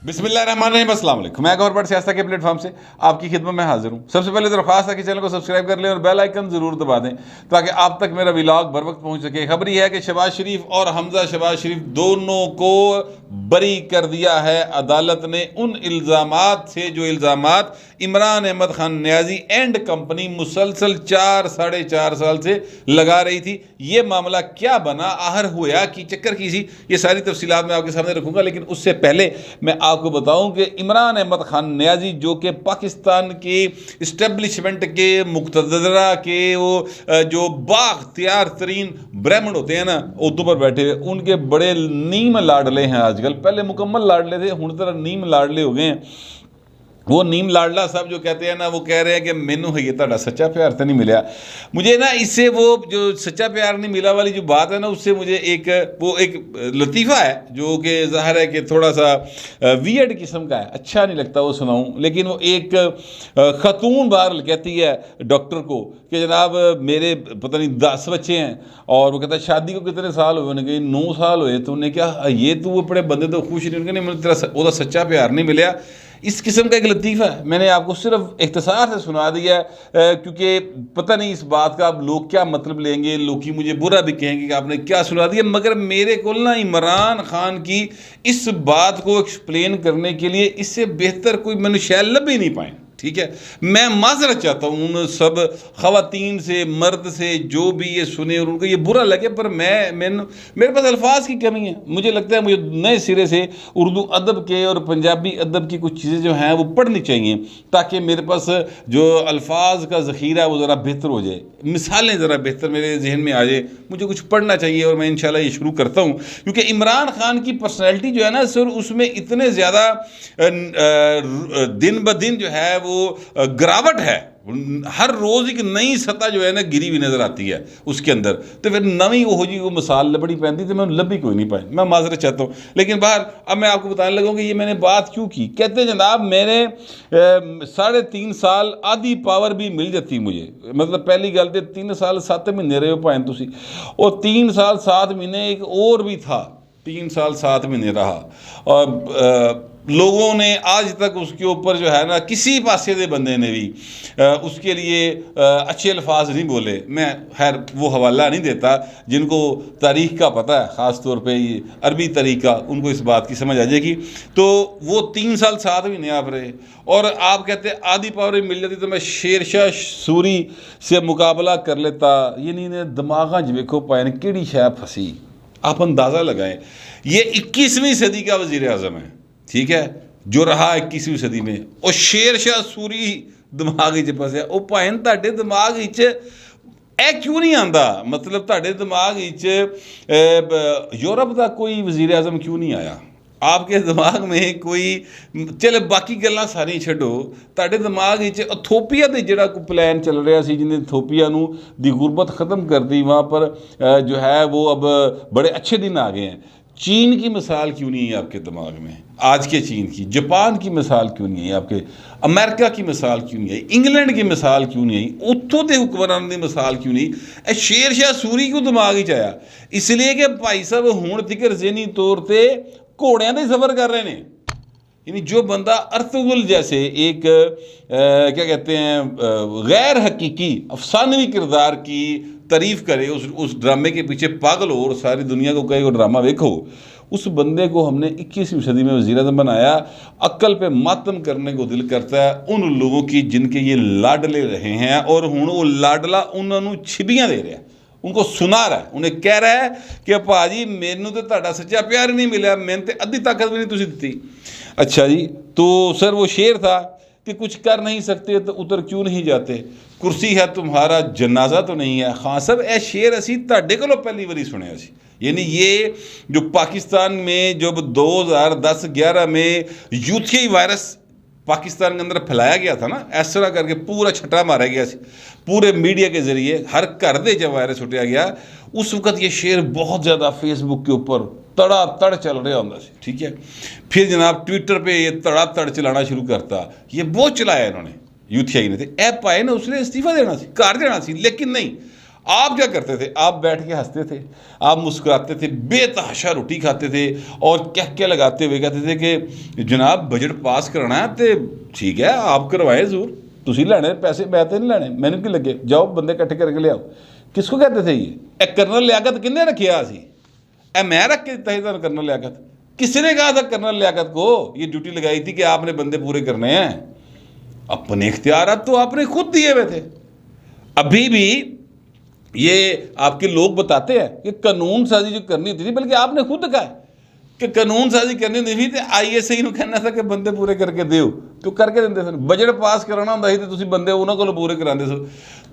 بسم اللہ الرحمن الرحیم، السلام علیکم۔ میں گورنمنٹ سیاست کے پلیٹ فارم سے آپ کی خدمت میں حاضر ہوں۔ سب سے پہلے درخواست ہے کہ چینل کو سبسکرائب کر لیں اور بیل آئیکن ضرور دبا دیں تاکہ آپ تک میرا ولاگ بر وقت پہنچ سکے۔ خبر یہ ہے کہ شہباز شریف اور حمزہ شہباز شریف دونوں کو بری کر دیا ہے عدالت نے ان الزامات سے جو الزامات عمران احمد خان نیازی اینڈ کمپنی مسلسل 4-4.5 سال سے لگا رہی تھی۔ یہ معاملہ کیا بنا، آخر ہوا کی چکر کی سی، یہ ساری تفصیلات میں آپ کے سامنے رکھوں گا، لیکن اس سے پہلے میں آپ کو بتاؤں کہ عمران احمد خان نیازی جو کہ پاکستان کے اسٹیبلشمنٹ کے مقتدرہ کے وہ جو بااختیار ترین برہمن ہوتے ہیں نا اردو پر بیٹھے ہوئے، ان کے بڑے نیم لاڈلے ہیں آج کل۔ پہلے مکمل لاڈلے تھے، ہن طرح نیم لاڈلے ہو گئے ہیں۔ وہ نیم لاڈلا صاحب جو کہتے ہیں نا، وہ کہہ رہے ہیں کہ مینوں ہے یہ تہاڈا سچا پیار تو نہیں ملیا مجھے نا، اس سے وہ جو سچا پیار نہیں ملا والی جو بات ہے نا، اس سے مجھے ایک لطیفہ ہے جو کہ ظاہر ہے کہ تھوڑا سا ویئرڈ قسم کا ہے، اچھا نہیں لگتا وہ سناؤں، لیکن وہ ایک خاتون بہرحال کہتی ہے ڈاکٹر کو کہ جناب میرے پتہ نہیں 10 بچے ہیں، اور وہ کہتا ہے شادی کو کتنے سال ہوئے؟ انہوں نے کہا 9 سال ہوئے۔ تو انہیں کیا یہ تو وہ بڑے بندے تو خوش نہیں، انہوں نے کہا تیرا وہ سچا پیار نہیں ملیا۔ اس قسم کا ایک لطیفہ ہے، میں نے آپ کو صرف اختصار سے سنا دیا ہے کیونکہ پتہ نہیں اس بات کا اب لوگ کیا مطلب لیں گے، لوگ کی مجھے برا بھی کہیں گے کہ آپ نے کیا سنا دیا، مگر میرے کو نا عمران خان کی اس بات کو ایکسپلین کرنے کے لیے اس سے بہتر کوئی میں نے شاید لب ہی نہیں پائے۔ ٹھیک ہے، میں معذرت چاہتا ہوں ان سب خواتین سے، مرد سے جو بھی یہ سنے اور ان کو یہ برا لگے، پر میرے پاس الفاظ کی کمی ہے۔ مجھے لگتا ہے مجھے نئے سرے سے اردو ادب کے اور پنجابی ادب کی کچھ چیزیں جو ہیں وہ پڑھنی چاہیے تاکہ میرے پاس جو الفاظ کا ذخیرہ ہے وہ ذرا بہتر ہو جائے، مثالیں ذرا بہتر میرے ذہن میں آ جائے۔ مجھے کچھ پڑھنا چاہیے اور میں انشاءاللہ یہ شروع کرتا ہوں، کیونکہ عمران خان کی پرسنالٹی جو ہے نا سر، اس میں اتنے زیادہ دن بدن جو ہے وہ گراوٹ ہے، ہر روز ایک نئی سطح جو ہے نا گری ہوئی نظر آتی ہے اس کے اندر، تو پھر نویں وہ جی وہ مثال لبڑی پہنتی تو میں لبھی کوئی نہیں پائی، میں معذرت چاہتا ہوں۔ لیکن باہر اب میں آپ کو بتانے لگا ہوں کہ یہ میں نے بات کیوں کی۔ کہتے ہیں جناب میں نے 3.5 سال آدھی پاور بھی مل جاتی مجھے، مطلب پہلی گل تو 3 سال 7 مہینے رہے ہو پائیں تسی، اور 3 سال 7 مہینے ایک اور بھی تھا، 3 سال 7 مہینے رہا، اور لوگوں نے آج تک اس کے اوپر جو ہے نا کسی پاسے دے بندے نے بھی اس کے لیے اچھے الفاظ نہیں بولے۔ میں خیر وہ حوالہ نہیں دیتا، جن کو تاریخ کا پتہ ہے، خاص طور پہ یہ عربی تاریخ کا، ان کو اس بات کی سمجھ آ جائے گی۔ تو وہ 3 سال 7 مہینے آپ رہے، اور آپ کہتے ہیں آدھی پاور مل جاتی تو میں شیر شاہ سوری سے مقابلہ کر لیتا، یعنی دماغاں ویکھو پائے کیڑی شے پھسی، آپ اندازہ لگائیں۔ یہ 21ویں صدی کا وزیر اعظم ہے، ٹھیک ہے، جو رہا 21ویں صدی میں، اور شیر شاہ سوری دماغ پھسیا۔ وہ بھائن تہاڈے دماغ اے کیوں نہیں آندا، مطلب تہاڈے دماغ یورپ دا کوئی وزیر اعظم کیوں نہیں آیا؟ آپ کے دماغ میں کوئی چلے باقی گلاں ساری چھڈو، تہاڈے دماغ ایتھوپیا دے جڑا کوئی پلان چل رہا سی، جن ایتھوپیا نو دی غربت ختم کر دی، وہاں پر جو ہے وہ اب بڑے اچھے دن آ گئے ہیں۔ چین کی مثال کیوں نہیں ہے آپ کے دماغ میں؟ آج کے چین کی، جاپان کی مثال کیوں نہیں ہے آپ کے؟ امریکہ کی مثال کیوں نہیں ہے؟ انگلینڈ کی مثال کیوں نہیں ہے؟ اتھوں دے حکمران دی مثال کیوں نہیں؟ اے شیر شاہ سوری کو دماغ ہی چاہیا، اس لیے کہ بھائی صاحب ہون تکر ذہنی طور تے گھوڑیاں دے سفر کر رہے ہیں، یعنی جو بندہ ارطغرل جیسے ایک کیا کہتے ہیں غیر حقیقی افسانوی کردار کی تعریف کرے، اس ڈرامے کے پیچھے پاگل ہو اور ساری دنیا کو کہے وہ ڈرامہ دیکھو، اس بندے کو ہم نے 21ویں صدی میں وزیر اعظم بنایا۔ عقل پہ ماتم کرنے کو دل کرتا ہے ان لوگوں کی جن کے یہ لاڈلے رہے ہیں، اور ہوں وہ لاڈلا انہوں چھبیاں دے رہا ہے، ان کو سنا رہا ہے، انہیں کہہ رہا ہے کہ پاجی مینوں تے تہاڈا سچا پیار ہی نہیں ملیا، میں تے ادھی طاقت بھی نہیں تسی دتی۔ اچھا جی، تو سر وہ شعر تھا کہ کچھ کر نہیں سکتے تو اتر کیوں نہیں جاتے، کرسی ہے تمہارا جنازہ تو نہیں ہے۔ خان صاحب اے شعر اسی تہاڈے کولوں پہلی باری سنیا سی، یعنی یہ جو پاکستان میں جب 2010-11 میں یوتھیائی وائرس پاکستان کے اندر پھیلایا گیا تھا نا، اس طرح کر کے پورا چھٹا مارا گیا سی پورے میڈیا کے ذریعے، ہر گھر دے جب وائرس اٹھایا گیا، اس وقت یہ شعر بہت زیادہ فیس بک کے اوپر تڑا تڑ چل رہا ہوتا سی، ٹھیک ہے۔ پھر جناب ٹویٹر پہ یہ تڑا تڑ چلانا شروع کرتا، یہ بہت چلایا انہوں نے، یوتھیائی نے، اے پائے نا اس نے استعفیٰ دینا سی، کار دینا سی، لیکن نہیں، آپ کیا کرتے تھے؟ آپ بیٹھ کے ہنستے تھے، آپ مسکراتے تھے، بے تحاشا روٹی کھاتے تھے اور کہہ لگاتے ہوئے کہتے تھے کہ جناب بجٹ پاس کرانا ہے تو ٹھیک ہے آپ کروائیں ضرور، تسی لینے پیسے میں تے نہیں لینے، میں نے کی لگے، جاؤ بندے کٹھے کر کے لے آؤ۔ کس کو کہتے تھے یہ؟ اے کرنل لیاقت کنے رکھیا سی؟ اے میں رکھ کے دیتا ہی کرنل لیاقت؟ کس نے کہا تھا کرنل لیاقت کو یہ ڈیوٹی لگائی تھی کہ آپ نے بندے پورے کرنے ہیں؟ اپنے اختیارات تو آپ نے خود دیے ہوئے تھے۔ ابھی بھی یہ آپ کے لوگ بتاتے ہیں کہ قانون سازی جو کرنی ہوتی تھی، بلکہ آپ نے خود کہا ہے کہ قانون سازی کرنی ہوتی تھی، آئی ایس آئی نو کہنا تھا کہ بندے پورے کر کے دیو، تو کر کے دیں سن۔ بجٹ پاس کرانا ہوتا ہی تو تسی بندے انہوں کو پورے کراندے سو۔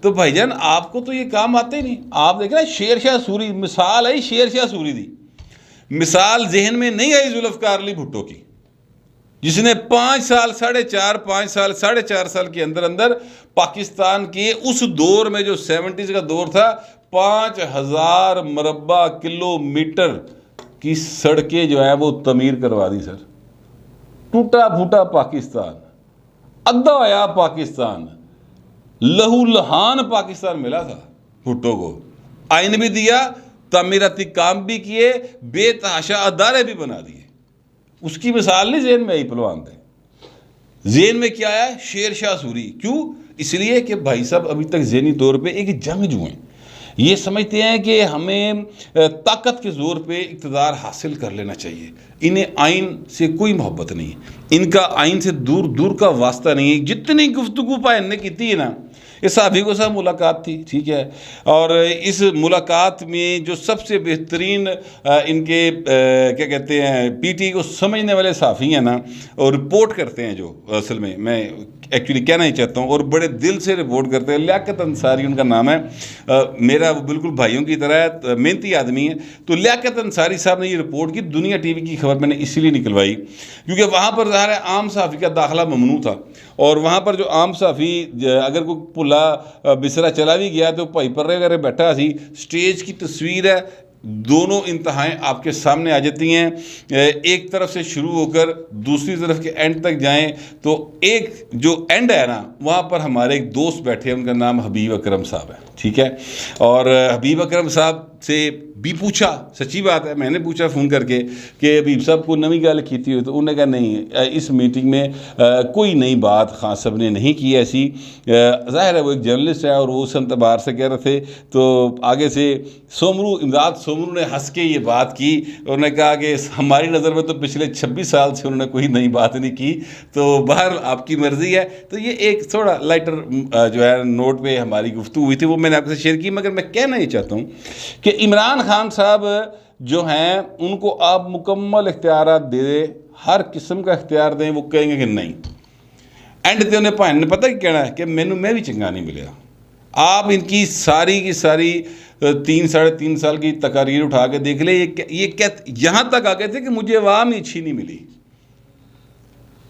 تو بھائی جان آپ کو تو یہ کام آتے ہی نہیں۔ آپ دیکھیں نا شیر شاہ سوری مثال ہے، شیر شاہ سوری دی مثال ذہن میں نہیں آئی ذوالفقار علی بھٹو کی، جس نے 5 سال 4.5 سال کے اندر پاکستان کے اس دور میں جو 70s کا دور تھا 5000 مربع کلومیٹر کی سڑکیں جو ہے وہ تعمیر کروا دی سر۔ ٹوٹا پھوٹا پاکستان، ادھا ہویا پاکستان، لہو لہان پاکستان ملا تھا بھٹو کو۔ آئین بھی دیا، تعمیراتی کام بھی کیے، بے تحاشا ادارے بھی بنا دیے۔ اس کی مثال نہیں ذہن میں آئی پلوان دے، ذہن میں کیا ہے؟ شیر شاہ سوری۔ کیوں؟ اس لیے کہ بھائی صاحب ابھی تک ذہنی طور پہ ایک جنگجو ہیں، یہ سمجھتے ہیں کہ ہمیں طاقت کے زور پہ اقتدار حاصل کر لینا چاہیے۔ انہیں آئین سے کوئی محبت نہیں ہے، ان کا آئین سے دور دور کا واسطہ نہیں ہے۔ جتنی گفتگو پائن نے کی تھی نا، یہ صحابی کو صاحب ملاقات تھی، ٹھیک ہے، اور اس ملاقات میں جو سب سے بہترین ان کے کیا کہتے ہیں پی ٹی کو سمجھنے والے صحافی ہیں نا، اور رپورٹ کرتے ہیں، جو اصل میں ایکچولی کہنا ہی چاہتا ہوں، اور بڑے دل سے رپورٹ کرتے ہیں، لیاقت انصاری ان کا نام ہے، میرا بالکل بھائیوں کی طرح ہے، محنتی آدمی ہے۔ تو لیاقت انصاری صاحب نے یہ رپورٹ کی، دنیا ٹی وی کی خبر میں نے اسی لیے نکلوائی کیونکہ وہاں پر ظاہر ہے عام صحافی کا داخلہ ممنوع تھا، اور وہاں پر جو عام صحافی اگر کوئی بھلا بسرا چلا بھی گیا تو بھائی پر رہے بیٹھا سی، سٹیج کی تصویر ہے، دونوں انتہائیں آپ کے سامنے آ جاتی ہیں، ایک طرف سے شروع ہو کر دوسری طرف کے اینڈ تک جائیں تو ایک جو اینڈ ہے نا وہاں پر ہمارے ایک دوست بیٹھے ہیں، ان کا نام حبیب اکرم صاحب ہے، ٹھیک ہے، اور حبیب اکرم صاحب سے بھی پوچھا، سچی بات ہے میں نے پوچھا فون کر کے کہ حبیب صاحب کو نئی گل کیتی ہوئی، تو انہوں نے کہا نہیں اس میٹنگ میں کوئی نئی بات خان صاحب نے نہیں کی ایسی، ظاہر ہے وہ ایک جرنلسٹ ہے اور وہ اس اعتبار سے کہہ رہے تھے۔ تو آگے سے امداد سومرو نے ہنس کے یہ بات کی، انہوں نے کہا کہ ہماری نظر میں تو پچھلے 26 سال سے انہوں نے کوئی نئی بات نہیں کی، تو بہرحال آپ کی مرضی ہے۔ تو یہ ایک تھوڑا لائٹر جو ہے نوٹ پہ ہماری گفتگو ہوئی تھی، وہ میں نے آپ سے شیئر کی، مگر میں کہنا یہ چاہتا ہوں کہ عمران خان صاحب جو ہیں ان کو آپ مکمل اختیارات دے دیں، ہر قسم کا اختیار دیں، وہ کہیں گے کہ نہیں، اینڈ تے انہیں پہن نے پتہ کیا کہنا ہے کہ میں بھی چنگا نہیں ملیا۔ آپ ان کی ساری کی ساری 3-3.5 سال کی تقاریر اٹھا کے دیکھ لیں، یہ یہاں تک آ گئے تھے کہ مجھے عوام ہی اچھی نہیں ملی،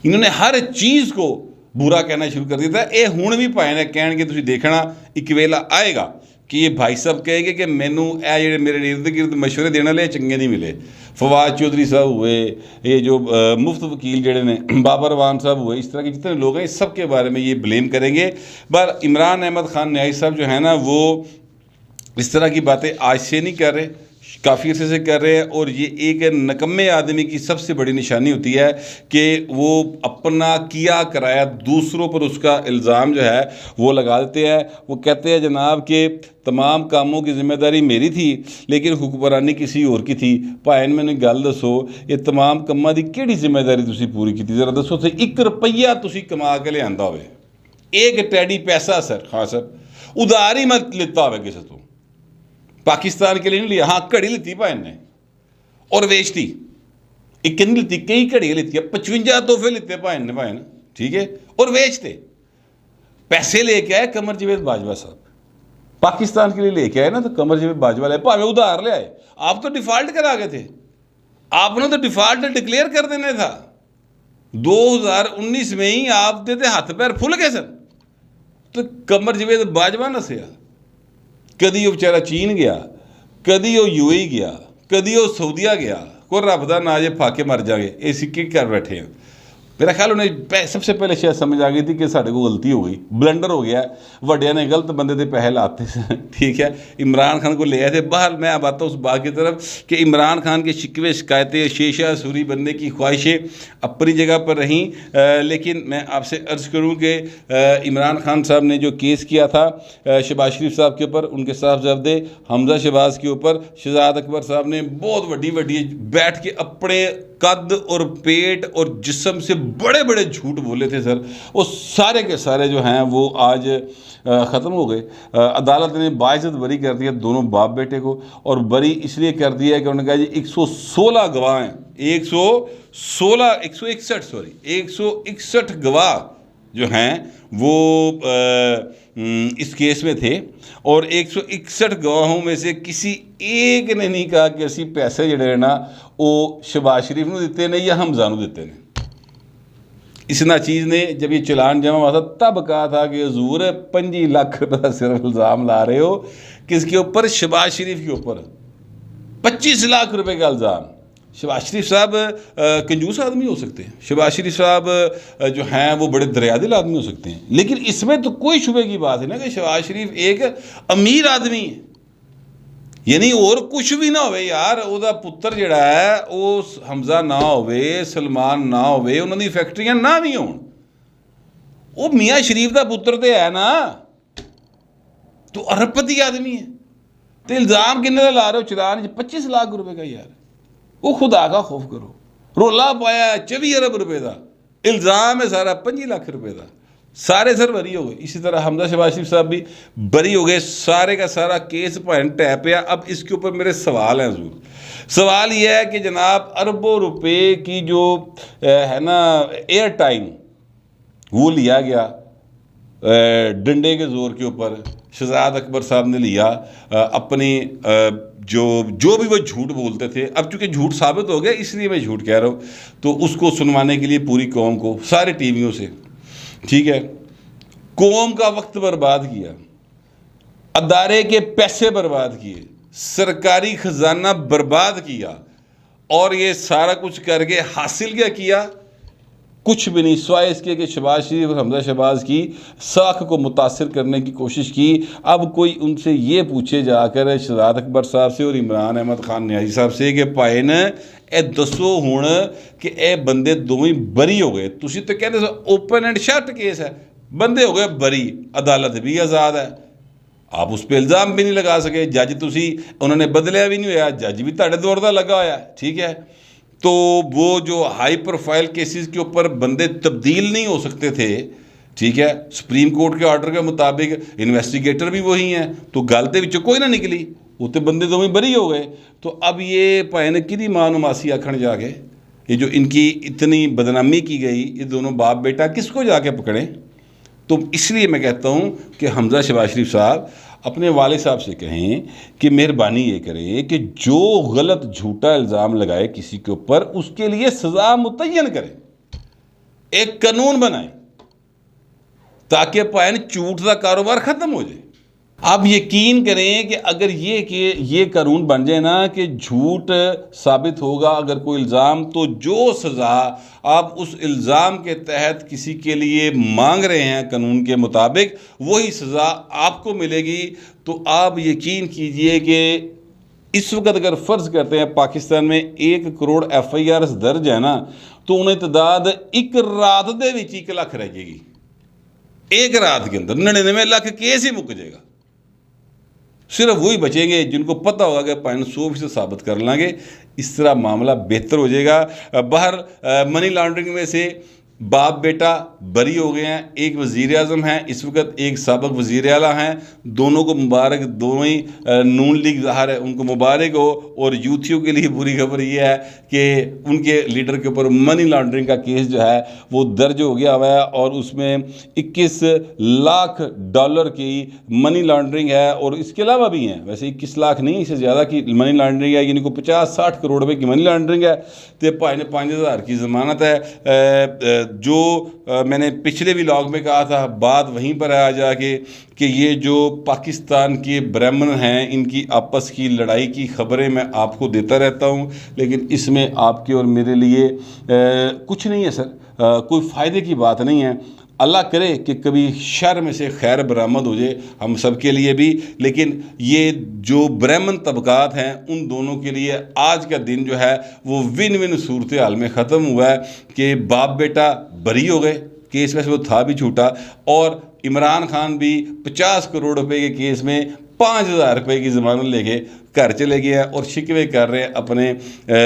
انہوں نے ہر چیز کو برا کہنا شروع کر دیا تھا۔ اے ہون بھی پائے نے کہن کہ تسی دیکھنا ایک ویلا آئے گا کہ یہ بھائی صاحب کہے گے کہ مینوں اے جڑے میرے ارد گرد مشورے دینے والے چنگے نہیں ملے، فواد چودھری صاحب ہوئے، یہ جو مفت وکیل جڑے نے بابر روان صاحب ہوئے، اس طرح کے جتنے لوگ ہیں اس سب کے بارے میں یہ بلیم کریں گے۔ پر عمران احمد خان نیائی صاحب جو ہے نا وہ اس طرح کی باتیں آج سے نہیں کر رہے، کافی عرصے سے کر رہے ہیں، اور یہ ایک نکمے آدمی کی سب سے بڑی نشانی ہوتی ہے کہ وہ اپنا کیا کرایا دوسروں پر اس کا الزام جو ہے وہ لگا دیتے ہیں۔ وہ کہتے ہیں جناب کہ تمام کاموں کی ذمہ داری میری تھی لیکن حکمرانی کسی اور کی تھی۔ بھائین میں نے گل دسو یہ تمام کاماں دی کیڑی ذمہ داری تسی پوری کی تھی؟ ذرا دسو تے 1 روپیہ تسی کما کے لے آندا ہوئے، ایک ٹیڈی پیسہ سر خان صاحب ادھار ہی مت لیتا ہوئے کسی تو، پاکستان کے لیے نہیں لیا، ہاں گھڑی لیتی بھائن نے اور ویچتی، ایک نہیں لیتی کئی گھڑیاں لیتی ہے، 55 تحفے لیتے بھائن نے بھائن، ٹھیک ہے، اور ویچتے، پیسے لے کے آئے قمر جاوید باجوہ صاحب پاکستان کے لیے لے کے آئے نا، تو قمر جاوید باجوہ لے پاویں ادھار لے آئے، آپ تو ڈیفالٹ کرا گئے تھے، آپ نے تو ڈیفالٹ ڈکلیئر کر دینے تھا 2019 میں ہی، آپ دیتے ہاتھ پیر پھول گئے سن، تو قمر جاوید باجوہ نہ سیا، کدی وہ بیچارہ چین گیا، کدی وہ یو اے گیا، کدی وہ سعودیہ گیا، کوئی رب دا نا جے پھا کے مر جائیں گے، اے سکے کر بیٹھے ہیں۔ میرا خیال انہیں سب سے پہلے شاید سمجھ آ گئی تھی کہ ساڈے کو غلطی ہو گئی, بلنڈر ہو گیا, وڈیا نے غلط بندے دے پیسے لاتے ٹھیک ہے, عمران خان کو لے آئے تھے. باہر میں اب آتا ہوں اس بات کی طرف کہ عمران خان کے شکوے شکایتیں شیشہ سوری بننے کی خواہشیں اپنی جگہ پر رہیں, لیکن میں آپ سے عرض کروں کہ عمران خان صاحب نے جو کیس کیا تھا شہباز شریف صاحب کے اوپر, ان کے صاحبزادے حمزہ شہباز کے اوپر, شہزاد اکبر صاحب نے بہت وڈی بیٹھ کے اپنے قد اور پیٹ اور جسم سے بڑے بڑے جھوٹ بولے تھے سر, وہ سارے کے سارے جو ہیں وہ آج ختم ہو گئے. عدالت نے باعزت بری کر دیا دونوں باپ بیٹے کو, اور بری اس لیے کر دیا کہ انہوں نے کہا جی 116 گواہ ہیں, 161 گواہ جو ہیں وہ اس کیس میں تھے, اور 161 گواہوں میں سے کسی ایک نے نہیں کہا کہ اسی پیسے جڑے نا وہ شہباز شریف نو دیتے نے یا حمزہ نو دیتے نے. اس ناچیز نے جب یہ چلان جمع ہوا تھا تب کہا تھا کہ حضور 25 لاکھ روپے کا صرف الزام لا رہے ہو, کس کے اوپر؟ شہباز شریف کے اوپر 25 لاکھ روپے کا الزام. شہباز شریف صاحب کنجوس آدمی ہو سکتے ہیں, شہباز شریف صاحب جو ہیں وہ بڑے دریا دل آدمی ہو سکتے ہیں, لیکن اس میں تو کوئی شبے کی بات ہے نا کہ شہباز شریف ایک امیر آدمی ہے. یعنی اور کچھ بھی نہ ہوئے یار, وہ پتر جڑا ہے وہ حمزہ نہ ہوئے, سلمان نہ ہوئے, انہوں نے فیکٹریاں نہ بھی ہون, وہ میاں شریف دا پتر تے ہے نا, تو اربپتی آدمی ہے. تو الزام کنے کا لا رہے ہو چلان 25 لاکھ روپے کا یار, وہ خدا کا خوف کرو. رولا پایا 24 ارب روپے دا, الزام ہے سارا 25 لاکھ روپے دا, سارے سر بری ہو گئے. اسی طرح حمزہ شہباز شریف صاحب بھی بری ہو گئے, سارے کا سارا کیس پہن ٹیپ پیا. اب اس کے اوپر میرے سوال ہیں حضور. سوال یہ ہے کہ جناب اربوں روپے کی جو ہے نا ایئر ٹائم وہ لیا گیا ڈنڈے کے زور کے اوپر, شہزاد اکبر صاحب نے لیا اپنی جو بھی وہ جھوٹ بولتے تھے. اب چونکہ جھوٹ ثابت ہو گیا اس لیے میں جھوٹ کہہ رہا ہوں, تو اس کو سنوانے کے لیے پوری قوم کو سارے ٹی ویوں سے, ٹھیک ہے, قوم کا وقت برباد کیا, ادارے کے پیسے برباد کیے, سرکاری خزانہ برباد کیا, اور یہ سارا کچھ کر کے حاصل کیا کچھ بھی نہیں, سوائے اس کے کہ شہباز شریف اور حمزہ شہباز کی ساکھ کو متاثر کرنے کی کوشش کی. اب کوئی ان سے یہ پوچھے جا کر شہزاد اکبر صاحب سے اور عمران احمد خان نیازی صاحب سے کہ پائے نا اے دسو ہون کہ اے بندے دوویں بری ہو گئے. تسی تو کہتے سو اوپن اینڈ شٹ کیس ہے, بندے ہو گئے بری, عدالت بھی آزاد ہے, آپ اس پہ الزام بھی نہیں لگا سکے. جج تسی انہوں نے بدلیا بھی نہیں ہوا, جج بھی تاڑے دور دا لگا ہوا ہے, ٹھیک ہے. تو وہ جو ہائی پروفائل کیسز کے اوپر بندے تبدیل نہیں ہو سکتے تھے, ٹھیک ہے, سپریم کورٹ کے آرڈر کے مطابق انویسٹیگیٹر بھی وہی ہیں, تو گلتے وچوں کوئی نہ نکلی, وہ تو بندے دوویں بری ہو گئے. تو اب یہ پائن کدی ماں نو ماسی آکھن جا کے, یہ جو ان کی اتنی بدنامی کی گئی, یہ دونوں باپ بیٹا کس کو جا کے پکڑیں؟ تو اس لیے میں کہتا ہوں کہ حمزہ شہباز شریف صاحب اپنے والد صاحب سے کہیں کہ مہربانی یہ کریں کہ جو غلط جھوٹا الزام لگائے کسی کے اوپر اس کے لیے سزا متعین کریں, ایک قانون بنائیں تاکہ پائن جھوٹ کا کاروبار ختم ہو جائے. آپ یقین کریں کہ اگر یہ قانون بن جائے نا کہ جھوٹ ثابت ہوگا اگر کوئی الزام, تو جو سزا آپ اس الزام کے تحت کسی کے لیے مانگ رہے ہیں قانون کے مطابق وہی سزا آپ کو ملے گی. تو آپ یقین کیجئے کہ اس وقت اگر فرض کرتے ہیں پاکستان میں 1 کروڑ FIRs درج ہے نا, تو انہیں تعداد ایک رات دے وچ 1 لاکھ رہ جائے گی. ایک رات کے اندر 99 لاکھ کیس ہی مک جائے گا. صرف وہی بچیں گے جن کو پتہ ہوگا کہ 100% ثابت کر لیں گے. اس طرح معاملہ بہتر ہو جائے گا. باہر منی لانڈرنگ میں سے باپ بیٹا بری ہو گئے ہیں, ایک وزیر اعظم ہیں اس وقت, ایک سابق وزیر اعلیٰ ہیں, دونوں کو مبارک, دونوں ہی نون لیگ ظاہر ہے ان کو مبارک ہو. اور یوتھیوں کے لیے بری خبر یہ ہے کہ ان کے لیڈر کے اوپر منی لانڈرنگ کا کیس جو ہے وہ درج ہو گیا ہوا ہے, اور اس میں 21 لاکھ ڈالر کی منی لانڈرنگ ہے. اور اس کے علاوہ بھی ہیں, ویسے 21 لاکھ نہیں, اس سے زیادہ کی منی لانڈرنگ ہے, یعنی کوئی 50-60 کروڑ روپے کی منی لانڈرنگ ہے. تو بھائی نے 5000 کی ضمانت ہے, جو میں نے پچھلے ولاگ میں کہا تھا بات وہیں پر آ جا کے کہ یہ جو پاکستان کے برہمن ہیں ان کی آپس کی لڑائی کی خبریں میں آپ کو دیتا رہتا ہوں، لیکن اس میں آپ کے اور میرے لیے کچھ نہیں ہے سر، کوئی فائدے کی بات نہیں ہے۔ اللہ کرے کہ کبھی شر میں سے خیر برآمد ہو جائے ہم سب کے لیے بھی، لیکن یہ جو برہمن طبقات ہیں ان دونوں کے لیے آج کا دن جو ہے وہ ون ون صورتحال میں ختم ہوا ہے کہ باپ بیٹا بری ہو گئے، کیس ویسے وہ تھا بھی جھوٹا، اور عمران خان بھی 50 کروڑ روپے کے کیس میں 5,000 روپے کی ضمانت لے کے گھر چلے گیا اور شکوے کر رہے ہیں اپنے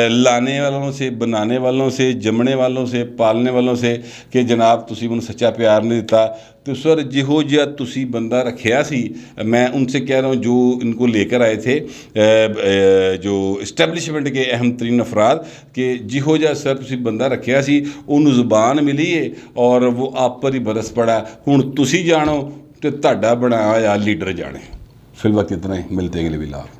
لانے والوں سے، بنانے والوں سے، جمنے والوں سے، پالنے والوں سے کہ جناب تسی انہوں سچا پیار نہیں دیتا۔ تو سر جہو جہا تسی بندہ رکھیا سی، میں ان سے کہہ رہا ہوں جو ان کو لے کر آئے تھے جو اسٹیبلشمنٹ کے اہم ترین افراد، کہ جہو جہا سر تسی بندہ رکھیا سی انہوں زبان ملی ہے اور وہ آپ پر ہی برس پڑا، ہوں تسی جانو تو تہاڈا بنایا ہوا لیڈر جانے۔ فی الوقت اتنا ہی، ملتے ہیں اگلے ولاگ۔